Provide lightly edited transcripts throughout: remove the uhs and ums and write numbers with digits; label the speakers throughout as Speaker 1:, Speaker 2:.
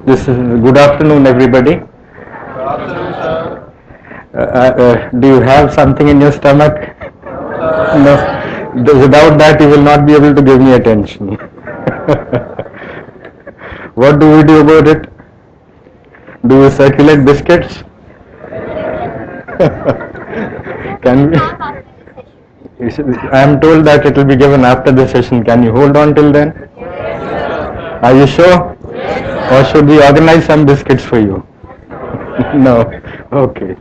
Speaker 1: This is good afternoon, everybody.
Speaker 2: Good afternoon, sir.
Speaker 1: Do you have something in your stomach?
Speaker 2: Sir,
Speaker 1: No. Without that, you will not be able to give me attention. What do we do about it? Do we circulate biscuits? Can we? I am told that it will be given after the session. Can you hold on till then?
Speaker 2: yes, sir.
Speaker 1: Are you sure? Or should we organize some biscuits for you? No. Okay.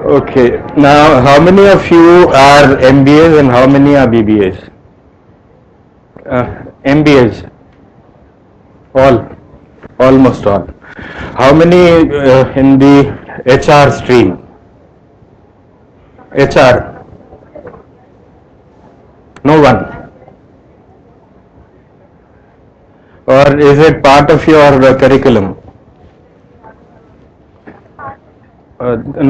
Speaker 1: Okay. Now, how many of you are MBAs and how many are BBAs? MBAs. All. Almost all. How many in the HR stream? HR. No one. Or is it part of your curriculum?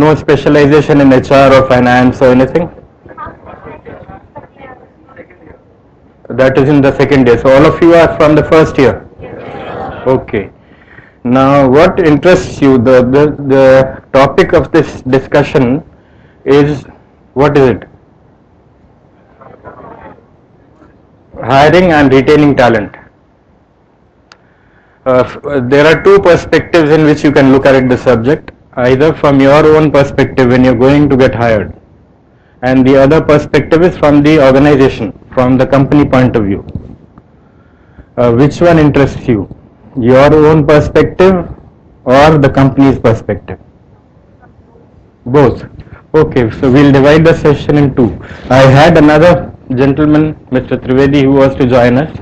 Speaker 1: No specialization in HR or finance or anything? That is in the second year. So all of you are from the first year? Okay. Now what interests you? The topic of this discussion is, what is it? Hiring and retaining talent. There are two perspectives in which you can look at the subject. Either from your own perspective when you're going to get hired, and the other perspective is from the organization, from the company point of view. Which one interests you? Your own perspective or the company's perspective? Both. Okay, so we'll divide the session in two. I had another gentleman, Mr. Trivedi, who was to join us.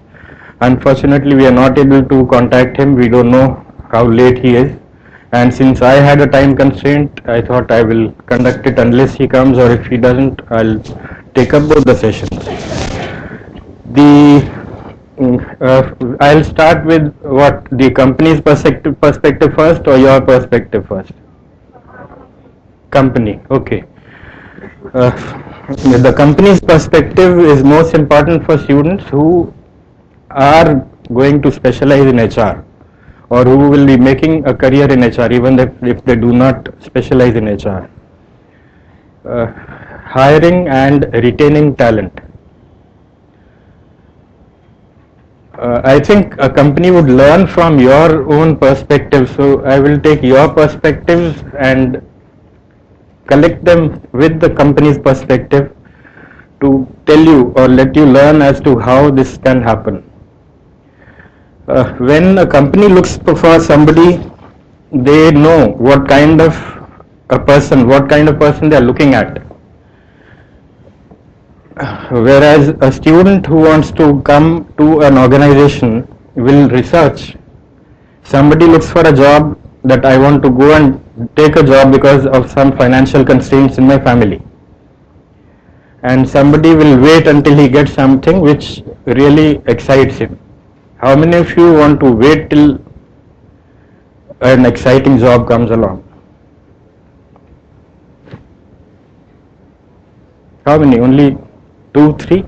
Speaker 1: Unfortunately, we are not able to contact him. We don't know how late he is. And since I had a time constraint, I thought I will conduct it unless he comes, or if he doesn't, I'll take up both the sessions. I'll start with what? The company's perspective first, or your perspective first? Company, okay. Uh, the company's perspective is most important for students who are going to specialize in HR, or who will be making a career in HR even if they do not specialize in HR. Hiring and retaining talent. I think a company would learn from your own perspective, so I will take your perspectives and collect them with the company's perspective to tell you or let you learn as to how this can happen. When a company looks for somebody, they know what kind of person they are looking at. Whereas a student who wants to come to an organization will research. Somebody looks for a job that I want to go and take a job because of some financial constraints in my family. And somebody will wait until he gets something which really excites him. How many of you want to wait till an exciting job comes along? How many? Only 2, 3?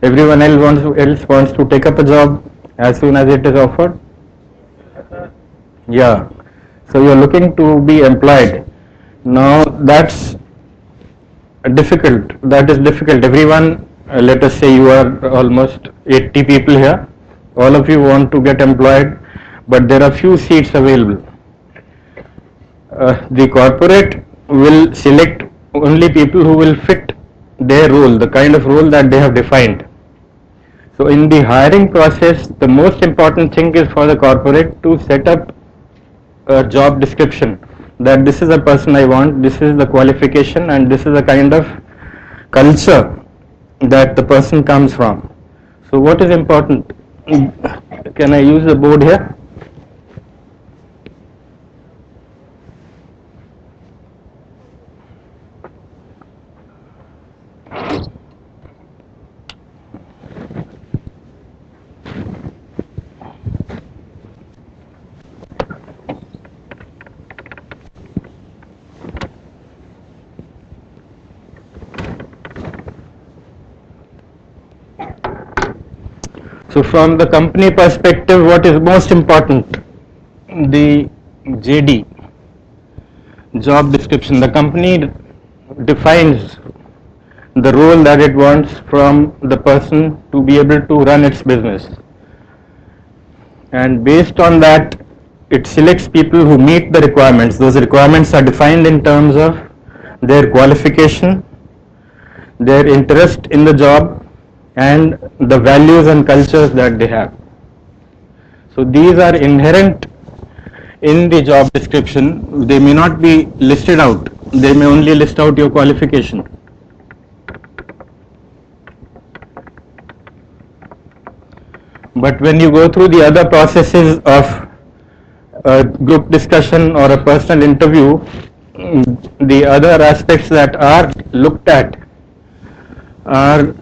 Speaker 1: Everyone else wants to take up a job as soon as it is offered? Yeah. So you're looking to be employed. Now that's difficult. That is difficult. Everyone, let us say you are almost 80 people here. All of you want to get employed, but there are few seats available. The corporate will select only people who will fit their role, the kind of role that they have defined. So in the hiring process, the most important thing is for the corporate to set up a job description, that this is the person I want, this is the qualification, and this is the kind of culture that the person comes from. So what is important? Can I use the board here? So from the company perspective, what is most important? The JD, job description. The company defines the role that it wants from the person to be able to run its business. And based on that, it selects people who meet the requirements. Those requirements are defined in terms of their qualification, their interest in the job, and the values and cultures that they have. So these are inherent in the job description. They may not be listed out. They may only list out your qualification. But when you go through the other processes of a group discussion or a personal interview, the other aspects that are looked at are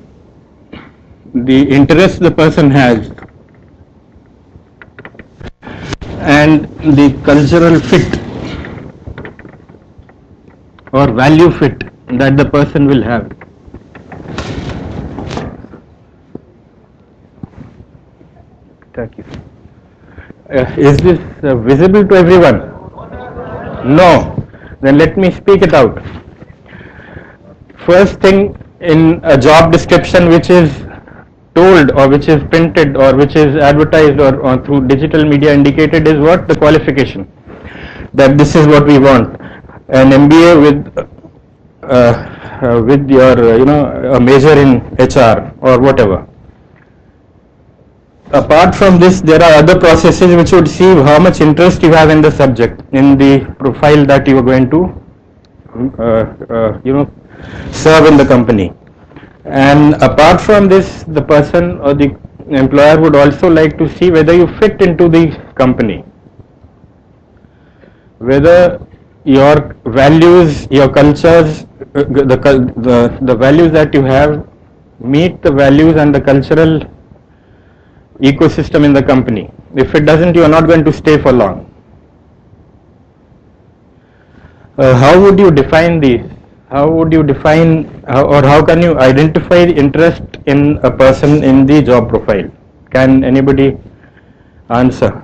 Speaker 1: the interest the person has and the cultural fit or value fit that the person will have. Thank you. Is this visible to everyone? No. Then let me speak it out. First thing in a job description which is told or which is printed or which is advertised or through digital media indicated is what? The qualification. That this is what we want. An MBA with your a major in HR or whatever. Apart from this, there are other processes which would see how much interest you have in the subject, in the profile that you are going to serve in the company. And apart from this, the person or the employer would also like to see whether you fit into the company, whether your values, your cultures, the values that you have meet the values and the cultural ecosystem in the company. If it doesn't, you are not going to stay for long. How would you define these? How would you define or how can you identify the interest in a person in the job profile? Can anybody answer?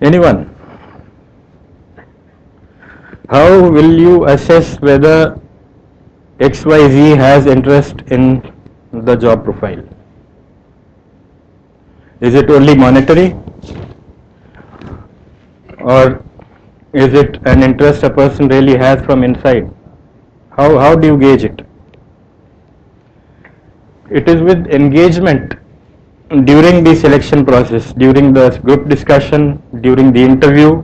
Speaker 1: Anyone? How will you assess whether XYZ has interest in the job profile? Is it only monetary, or is it an interest a person really has from inside? How do you gauge it? It is with engagement during the selection process, during the group discussion, during the interview.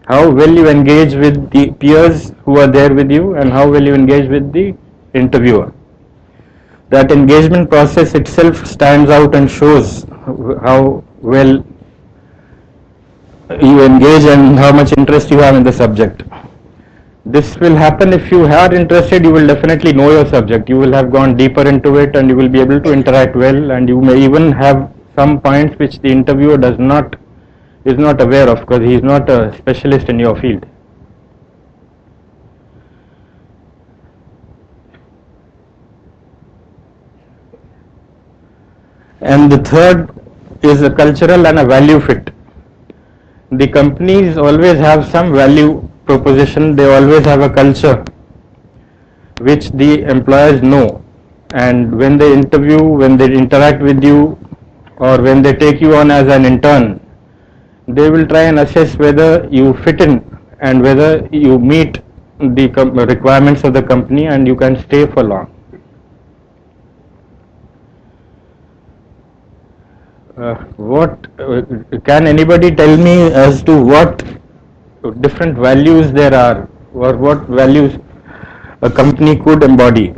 Speaker 1: How well you engage with the peers who are there with you and how well you engage with the interviewer. That engagement process itself stands out and shows how well you engage and how much interest you have in the subject. This will happen if you are interested. You will definitely know your subject. You will have gone deeper into it and you will be able to interact well, and you may even have some points which the interviewer is not aware of because he is not a specialist in your field. And the third is a cultural and a value fit. The companies always have some value proposition. They always have a culture which the employers know, and when they interview, when they interact with you, or when they take you on as an intern, they will try and assess whether you fit in and whether you meet the requirements of the company and you can stay for long. Can anybody tell me as to what different values there are, or what values a company could embody?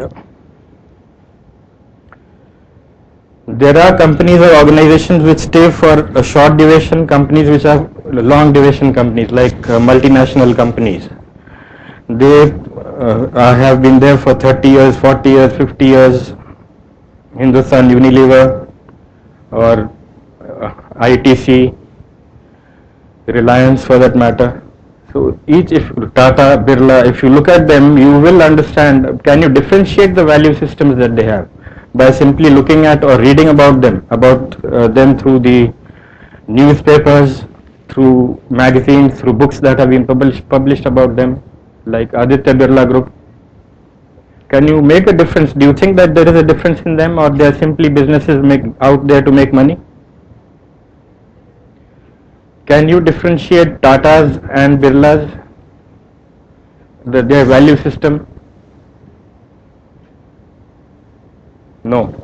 Speaker 1: There are companies or organizations which stay for a short duration, companies which are long duration companies, like multinational companies. They have been there for 30 years, 40 years, 50 years, Hindustan Unilever or ITC, Reliance for that matter. So So each, if Tata, Birla, if you look at them, you will understand, can you differentiate the value systems that they have by simply looking at or reading about them through the newspapers, through magazines, through books that have been published about them, like Aditya Birla Group. Can you make a difference? Do you think that there is a difference in them, or they are simply businesses out there to make money? Can you differentiate Tatas and Birlas, their value system? No.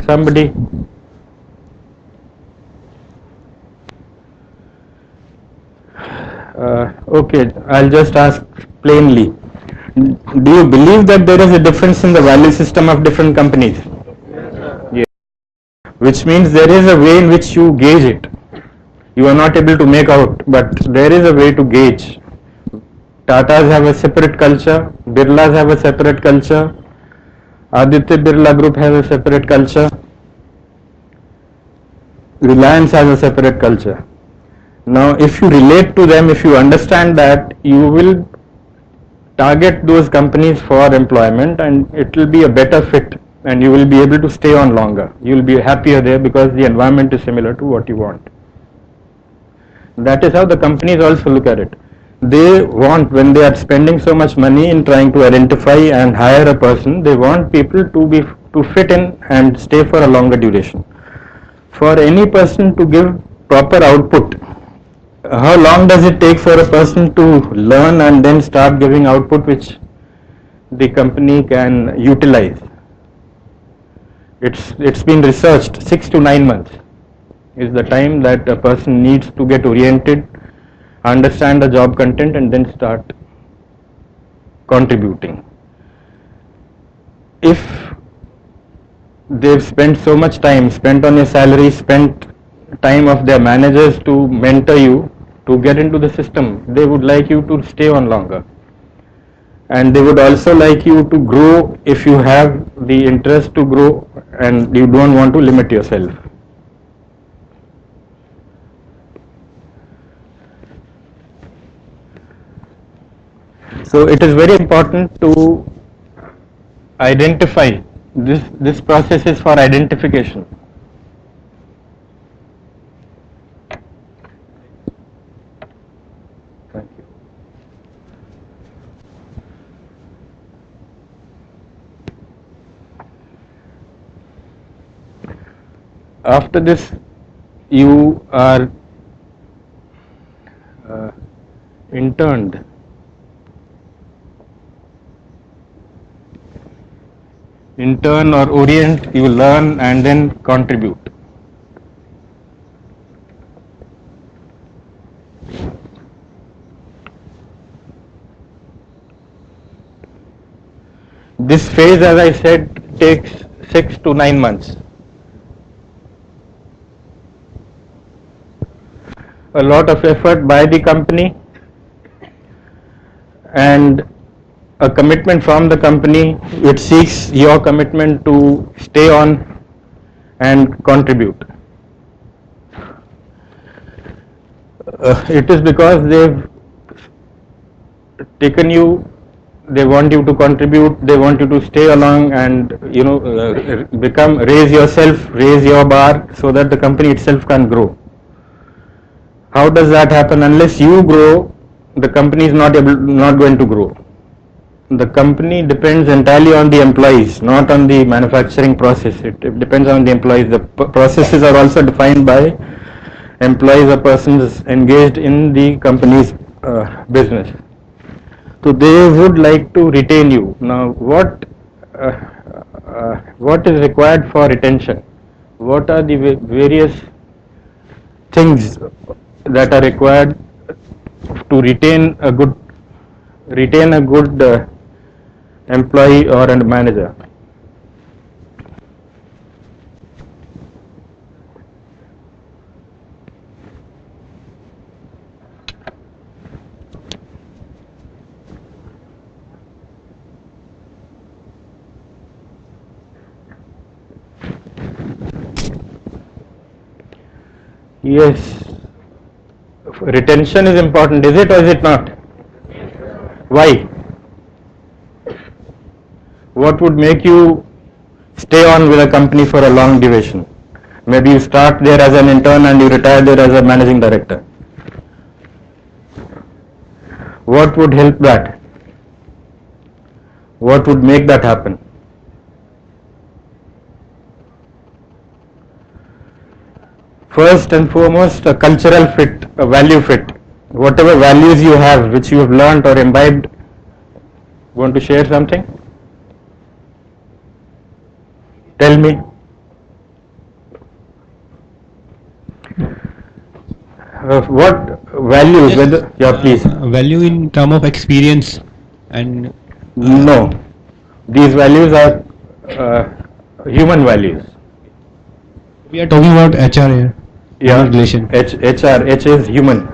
Speaker 1: Somebody? Okay, I'll just ask plainly. Do you believe that there is a difference in the value system of different companies? Yes. Which means there is a way in which you gauge it. You are not able to make out, but there is a way to gauge. Tatas have a separate culture, Birlas have a separate culture, Aditya Birla Group has a separate culture, Reliance has a separate culture. Now, if you relate to them, if you understand that, you will target those companies for employment, and it will be a better fit, and you will be able to stay on longer. You will be happier there because the environment is similar to what you want. That is how the companies also look at it. They want, when they are spending so much money in trying to identify and hire a person, they want people to fit in and stay for a longer duration. For any person to give proper output, how long does it take for a person to learn and then start giving output which the company can utilize? It's been researched. 6 to 9 months is the time that a person needs to get oriented, understand the job content, and then start contributing. If they've spent so much time, spent on your salary, spent time of their managers to mentor you to get into the system, they would like you to stay on longer. And they would also like you to grow if you have the interest to grow and you don't want to limit yourself. So it is very important to identify. This process is for identification. Thank you. After this, you are interned. Intern or orient, you learn and then contribute. This phase, as I said, takes 6 to 9 months. A lot of effort by the company and a commitment from the company which seeks your commitment to stay on and contribute. It is because they've taken you, they want you to contribute, they want you to stay along and raise yourself, raise your bar so that the company itself can grow. How does that happen? Unless you grow, the company is not going to grow. The company depends entirely on the employees, not on the manufacturing process. It depends on the employees. The processes are also defined by employees or persons engaged in the company's business. So they would like to retain you. Now, what is required for retention? What are the various things that are required to retain a good employee or a manager? Yes, retention is important, is it or is it not? Why? What would make you stay on with a company for a long duration? Maybe you start there as an intern and you retire there as a managing director. What would help that? What would make that happen? First and foremost, a cultural fit, a value fit. Whatever values you have, which you have learned or imbibed, want to share something? Tell me. What values?
Speaker 3: Yes,
Speaker 1: Whether, yeah, please.
Speaker 3: value in term of experience and
Speaker 1: No, these values are human values.
Speaker 3: we are talking about HR here.
Speaker 1: Yeah,
Speaker 3: Relation.
Speaker 1: HR, H is human,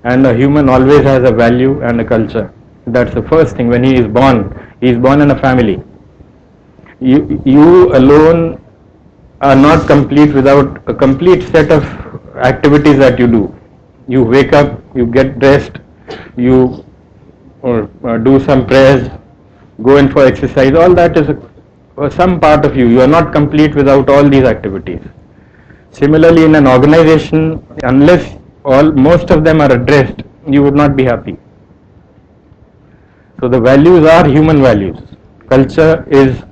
Speaker 1: and a human always has a value and a culture. That's the first thing. When he is born in a family. You alone are not complete without a complete set of activities that you do. You wake up, you get dressed, you do some prayers, go in for exercise. All that is some part of you. You are not complete without all these activities. Similarly, in an organization, unless most of them are addressed, you would not be happy. So the values are human values. Culture is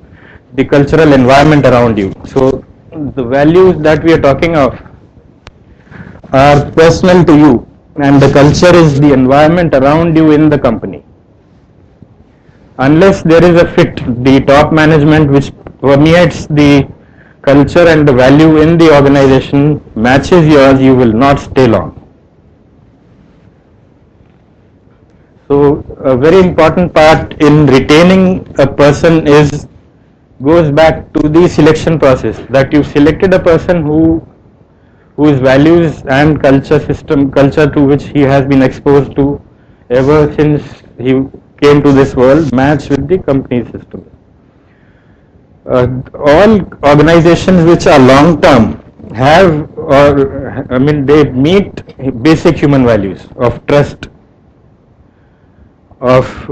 Speaker 1: the cultural environment around you. So the values that we are talking of are personal to you, and the culture is the environment around you in the company. Unless there is a fit, the top management which permeates the culture and the value in the organization matches yours, you will not stay long. So a very important part in retaining a person goes back to the selection process, that you selected a person whose values and culture to which he has been exposed to ever since he came to this world match with the company system. All organizations which are long term they meet basic human values of trust, of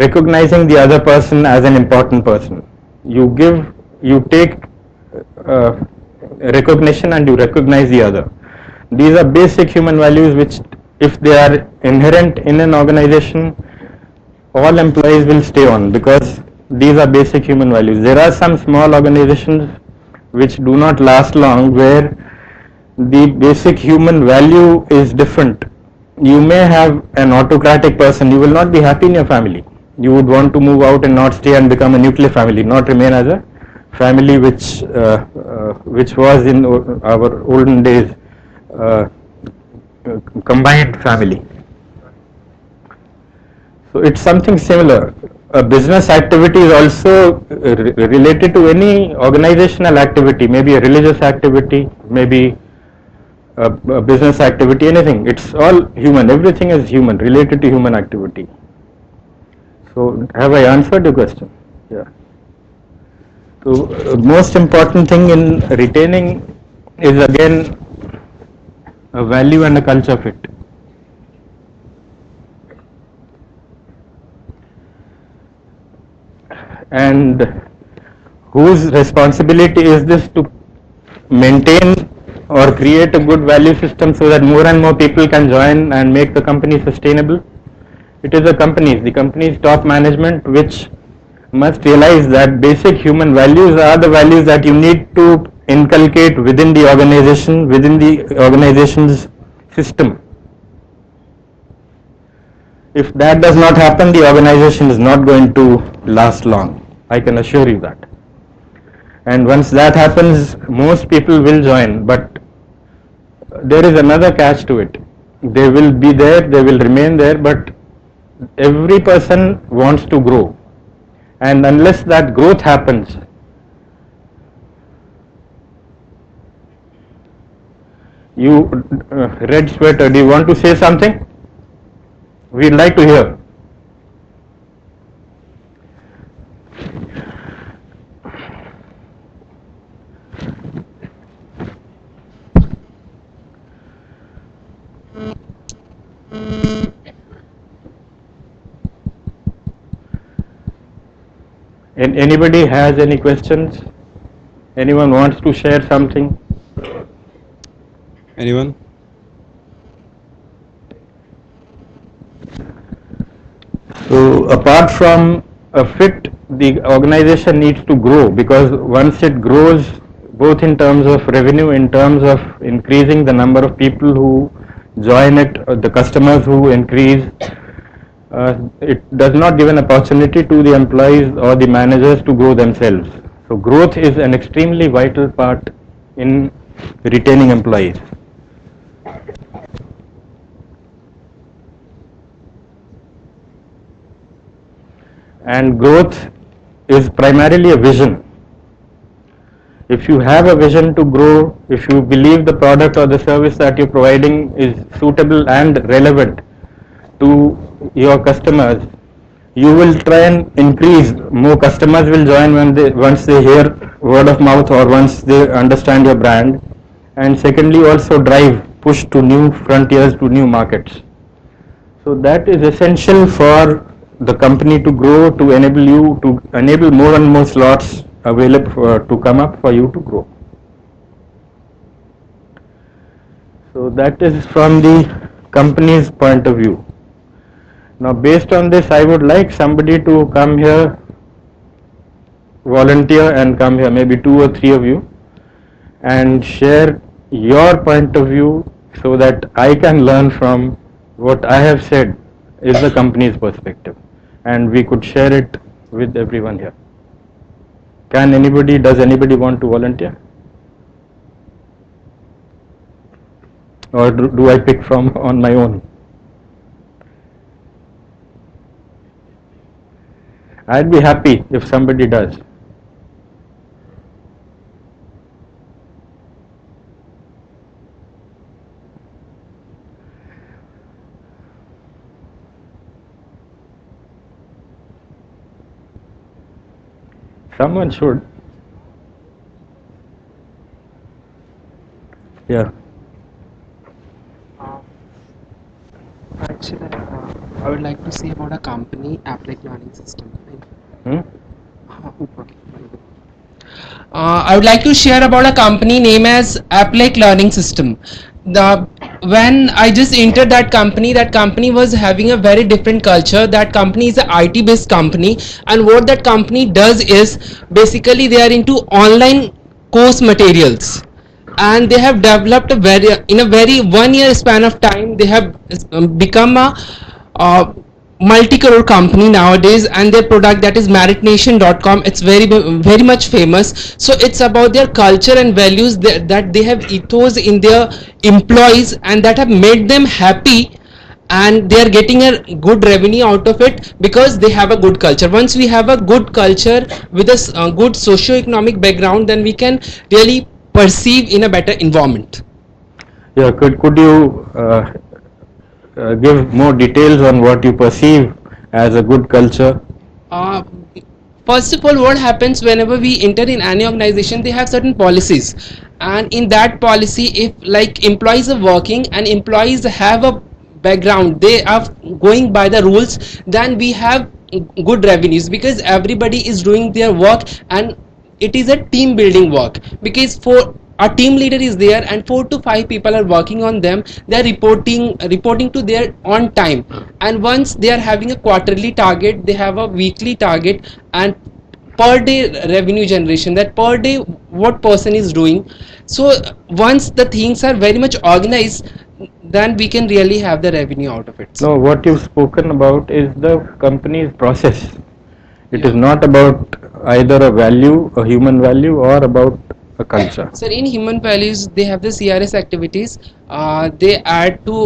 Speaker 1: recognizing the other person as an important person. You take recognition and you recognize the other. These are basic human values which, if they are inherent in an organization, all employees will stay on, because these are basic human values. There are some small organizations which do not last long, where the basic human value is different. You may have an autocratic person, you will not be happy in your family. You would want to move out and not stay and become a nuclear family, not remain as a family which was in our olden days combined family. So it's something similar. A business activity is also related to any organizational activity, maybe a religious activity, maybe a business activity, anything. It's all human. Everything is human, related to human activity. So have I answered your question? Yeah. So most important thing in retaining is again a value and a culture fit. And whose responsibility is this to maintain or create a good value system so that more and more people can join and make the company sustainable? It is the company's top management which must realize that basic human values are the values that you need to inculcate within the organization, within the organization's system. If that does not happen, the organization is not going to last long. I can assure you that. And once that happens, most people will join, but there is another catch to it. They will be there, they will remain there, but every person wants to grow. And unless that growth happens, you, red sweater, do you want to say something? We'd like to hear. Anybody has any questions? Anyone wants to share something?
Speaker 3: Anyone?
Speaker 1: So apart from a fit, the organization needs to grow, because once it grows, both in terms of revenue, in terms of increasing the number of people who join it, the customers who increase, it does not give an opportunity to the employees or the managers to grow themselves. So growth is an extremely vital part in retaining employees. And growth is primarily a vision. If you have a vision to grow, if you believe the product or the service that you're providing is suitable and relevant to your customers, you will try and increase. More customers will join once they hear word of mouth or once they understand your brand. And secondly, also push to new frontiers, to new markets. So that is essential for the company to grow, to enable more and more slots available to come up for you to grow. So that is from the company's point of view. Now based on this, I would like somebody to come here, volunteer and come here, maybe 2 or 3 of you, and share your point of view so that I can learn from what I have said is the company's perspective, and we could share it with everyone here. Does anybody want to volunteer? Or do I pick from on my own? I'd be happy if somebody does. Someone should. Yeah.
Speaker 4: Actually, I would like to say about a company, Applic Learning System.
Speaker 1: Hmm?
Speaker 4: I would like to share about a company named as Applic Learning System. When I just entered that company was having a very different culture. That company is an IT based company, and what that company does is basically they are into online course materials, and they have developed in a very 1 year span of time they have become a uh, multi-crore company nowadays, and their product, that is meritnation.com, it's very much famous. So it's about their culture and values that they have ethos in their employees, and that have made them happy, and they are getting a good revenue out of it because they have a good culture. Once we have a good culture with a good socio-economic background, then we can really perceive in a better environment.
Speaker 1: Yeah, could you give more details on what you perceive as a good culture?
Speaker 4: uh, First of all, what happens whenever we enter in any organization, they have certain policies, and in that policy, if like employees are working and employees have a background, they are going by the rules, then we have good revenues because everybody is doing their work, and it is a team building work, because for a team leader is there and 4 to 5 people are working on them. They are reporting to their on time, and once they are having a quarterly target, they have a weekly target, and per day revenue generation, that per day what person is doing. So once the things are very much organized, then we can really have the revenue out of it.
Speaker 1: No, what you've spoken about is the company's process. It is
Speaker 4: Yeah.
Speaker 1: not about either a value, a human value, or about a culture.
Speaker 4: Sir, in human values, they have the CRS activities. They add to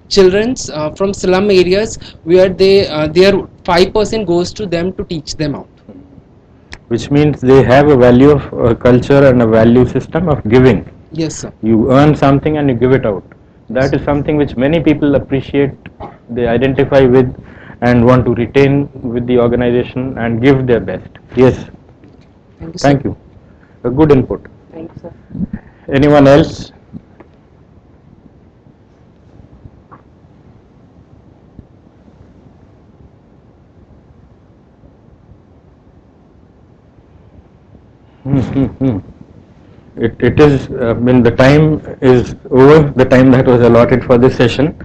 Speaker 4: children's from slum areas where their 5% goes to them to teach them out.
Speaker 1: Which means they have a value of culture and a value system of giving.
Speaker 4: Yes, sir.
Speaker 1: You earn something and you give it out. That is something which many people appreciate, they identify with, and want to retain with the organization and give their best. Yes,
Speaker 4: Thank you, sir.
Speaker 1: thank you. A good input.
Speaker 4: Thank you, sir.
Speaker 1: Anyone else? It is, when the time is over, the time that was allotted for this session.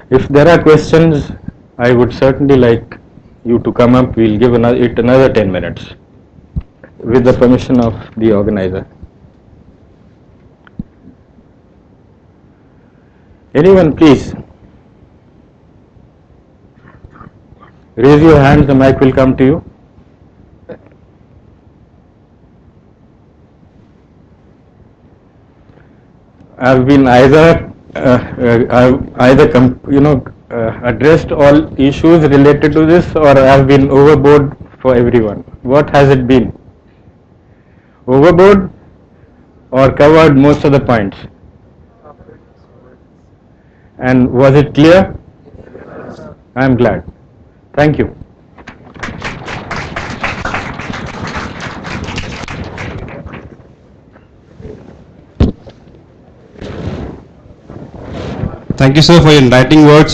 Speaker 1: If there are questions, I would certainly like you to come up. We'll give it another 10 minutes with the permission of the organizer. Anyone, please. Raise your hand, the mic will come to you. I've been either addressed all issues related to this, or I've been overboard for everyone. What has it been? Overboard or covered most of the points? And was it clear? I'm glad. Thank you.
Speaker 3: Thank you, sir, for your enlightening words.